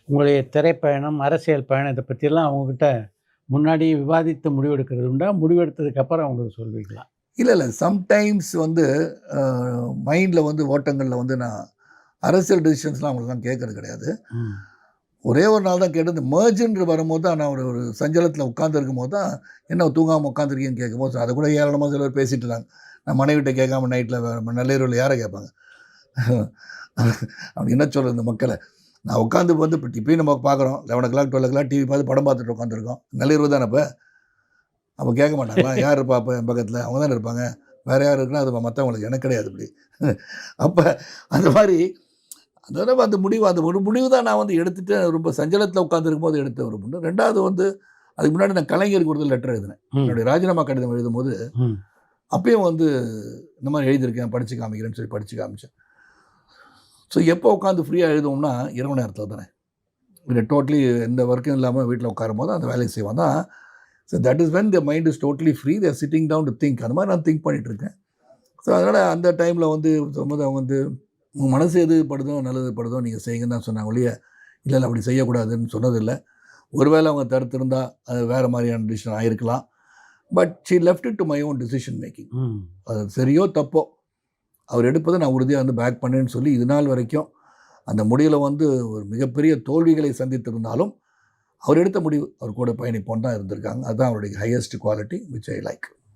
உங்களுடைய திரைப்பயணம், அரசியல் பயணம் இத பத்தியெல்லாம் அவங்ககிட்ட முன்னாடி விவாதித்து முடிவெடுக்கிறது உண்டா? முடிவெடுத்ததுக்கு அப்புறம் அவங்களுக்கு சொல்வீங்களா? இல்ல. சம்டைம்ஸ் வந்து அ மைண்ட்ல வந்து ஓட்டங்கள்ல வந்து நான் அரசியல் டிசிஷன்ஸ்லாம் அவங்களுக்குலாம் கேட்கறது கிடையாது. ம். ஒரே ஒரு நாள் தான் கேட்டது. மெர்ஜ்ன்ற வரும்போது தான் நான் ஒரு ஒரு சஞ்சலத்தில உட்கார்ந்திருக்கும்போது தான், "என்ன தூங்காம உட்காந்துருக்கீங்கன்னு?" கேட்கும்போது, அத கூட ஏளனமா சிலர் பேசிட்டு இருந்தாங்க. நான் மனைவிட்ட கேட்காம நைட்ல நள்ளிரவுல யார கேட்பாங்க? அப்படி என்ன சொல்றது இந்த மக்கள? நான் உட்காந்து வந்து இப்ப இப்பயும் நம்ம பார்க்குறோம். 11:00, 12:00 டிவி பார்த்து படம் பார்த்துட்டு உட்காந்துருக்கோம். நள்ளிரவு தானே அப்ப. அப்ப கேட்க மாட்டாங்களா? யார் இருப்பா அப்ப என் பக்கத்துல? அவங்க தானே இருப்பாங்க. வேற யார் இருக்குன்னா அது மத்தவங்களுக்கு. எனக்கு கிடையாது இப்படி. அப்ப அந்த மாரி அந்த தடவ அந்த முடிவு அந்த ஒரு முடிவு தான் நான் வந்து எடுத்துட்டு ரொம்ப சஞ்சலத்தில உட்கார்ந்திருக்கும்போது எடுத்த ஒரு முடிவு. 2வது வந்து அதுக்கு முன்னாடி நான் கலைஞருக்கு ஒரு லெட்டர் எழுதினேன். ம். என்னுடைய ராஜினாமா கடிதம் எழுதும்போது, ம். அப்பயும் வந்து இந்த மாரி எழுதியிருக்கேன். படிச்சு காமிக்கிறேன்னு சொல்லி படிச்சு காமிச்சேன். ஸோ எப்போ உட்காந்து ஃப்ரீயா எழுதுவோம்னா, இரவு நேரத்தில தானே. டோட்டலி எந்த ஒர்க்கும் இல்லாம வீட்ல உட்காரும்போது அந்த வேலைய செய்வோம் தான். So that is when the mind is totally free. They are sitting down to think. அந்த மாரி நான் திங்க் பண்ணிட்டு இருக்கேன். ஸோ அதனால அந்த டைம்ல வந்து சொல்லும்போது அவங்க வந்து, "உங்க மனசு எது படுதோ, நல்லது படுதோ நீங்க செய்யுங்கன்னு தான் சொன்னாங்க ஒழிய, இல்ல அப்படி செய்யக்கூடாதுன்னு சொன்னதில்ல. ஒருவேளை அவங்க தடுத்திருந்தா, அது வேற மாரியான டிசிஷன் ஆயிருக்கலாம். But she left it to my own decision making. ம். அது சரியோ, தப்போ, அவர் எடுப்பத நான் உறுதியா வந்து பேக் பண்ணேன்னு சொல்லி, இது நாள் வரைக்கும் அந்த முடிவுல வந்து ஒரு மிகப்பெரிய தோல்விகளை சந்தித்திருந்தாலும், அவர் எடுத்த முடிவு, அவர் கூட பயணிப்போன்னு தான் இருந்திருக்காங்க. அதுதான் அவருடைய highest quality which I like.